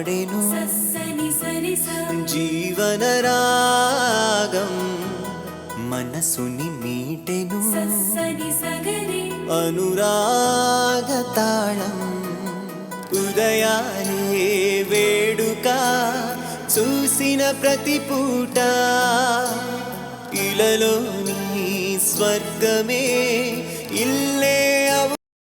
పాడెను జీవన రాగం మనసుని మీటెను అనురాగ తాళం ఉదయాలే వేడుక చూసిన ప్రతి పూట ఇలలోని స్వర్గమే ఇల్లే